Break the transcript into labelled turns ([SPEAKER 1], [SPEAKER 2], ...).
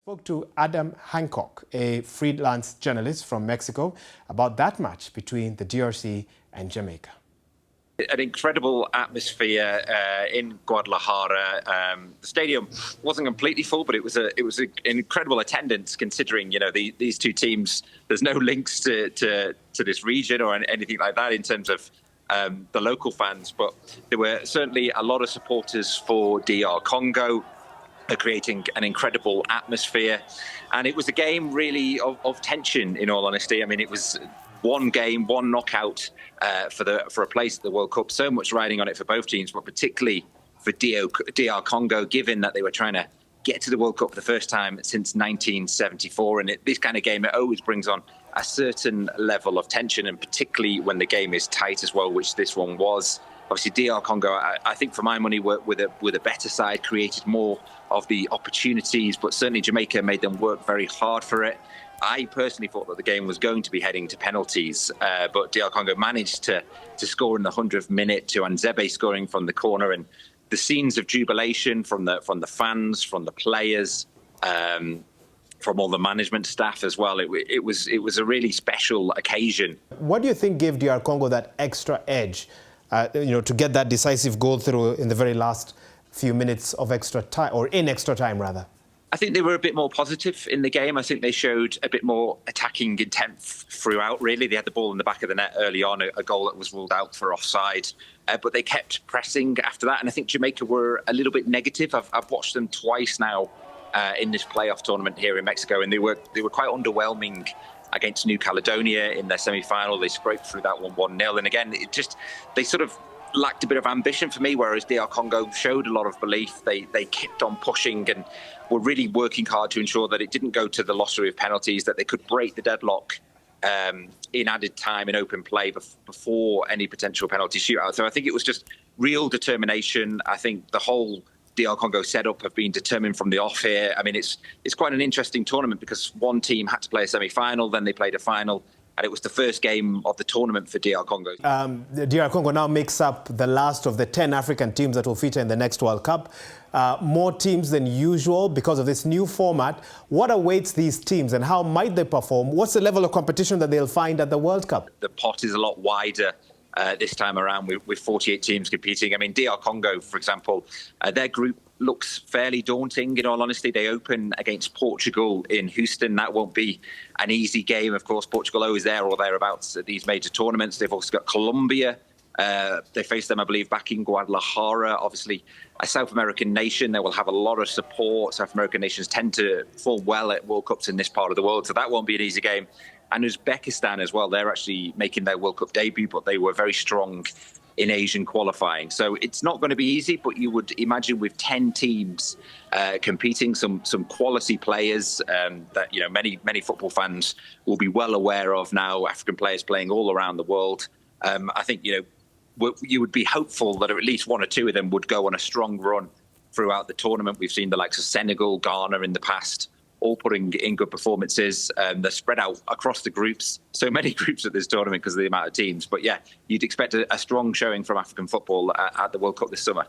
[SPEAKER 1] Spoke to Adam Hancock, a freelance journalist from Mexico, about that match between the DRC and Jamaica.
[SPEAKER 2] An incredible atmosphere in Guadalajara. The stadium wasn't completely full, but it was an incredible attendance considering these two teams. There's no links to this region or anything like that in terms of the local fans, but there were certainly a lot of supporters for DR Congo. Creating an incredible atmosphere, and it was a game really of tension. In all honesty, I mean, it was one game, one knockout for a place at the World Cup. So much riding on it for both teams, but particularly for DR Congo, given that they were trying to get to the World Cup for the first time since 1974. And this kind of game, it always brings on a certain level of tension, and particularly when the game is tight as well, which this one was. Obviously, DR Congo, I think for my money, with a better side, created more of the opportunities, but certainly Jamaica made them work very hard for it. I personally thought that the game was going to be heading to penalties, but DR Congo managed to score in the 100th minute to Anzebe scoring from the corner, and the scenes of jubilation from the fans, from the players, from all the management staff as well. It was a really special occasion.
[SPEAKER 1] What do you think gave DR Congo that extra edge? To get that decisive goal through in the very last few minutes of extra time, or in extra time, rather?
[SPEAKER 2] I think they were a bit more positive in the game. I think they showed a bit more attacking intent throughout, really. They had the ball in the back of the net early on, a goal that was ruled out for offside. But they kept pressing after that. And I think Jamaica were a little bit negative. I've watched them twice now in this playoff tournament here in Mexico, and they were quite underwhelming against New Caledonia in their semi-final. They scraped through that one 1-0. And again, they sort of lacked a bit of ambition for me, whereas DR Congo showed a lot of belief. They kept on pushing and were really working hard to ensure that it didn't go to the lottery of penalties, that they could break the deadlock in added time, in open play, before any potential penalty shootout. So I think it was just real determination. I think the whole DR Congo setup have been determined from the off here. I mean, it's quite an interesting tournament because one team had to play a semi-final, then they played a final, and it was the first game of the tournament for DR Congo.
[SPEAKER 1] The DR Congo now makes up the last of the 10 African teams that will feature in the next World Cup. More teams than usual because of this new format. What awaits these teams and how might they perform? What's the level of competition that they'll find at the World Cup?
[SPEAKER 2] The pot is a lot wider this time around with 48 teams competing. I mean, DR Congo, for example, their group looks fairly daunting, in all honesty. They open against Portugal in Houston. That won't be an easy game. Of course, Portugal always there or thereabouts at these major tournaments. They've also got Colombia. They face them, I believe, back in Guadalajara. Obviously, a South American nation. They will have a lot of support. South American nations tend to perform well at World Cups in this part of the world, so that won't be an easy game. And Uzbekistan as well. They're actually making their World Cup debut, but they were very strong in Asian qualifying. So it's not going to be easy, but you would imagine with 10 teams competing, some quality players that many football fans will be well aware of now, African players playing all around the world. I think you would be hopeful that at least one or two of them would go on a strong run throughout the tournament. We've seen the likes of Senegal, Ghana in the past, all putting in good performances. They're spread out across the groups. So many groups at this tournament because of the amount of teams. But yeah, you'd expect a strong showing from African football at the World Cup this summer.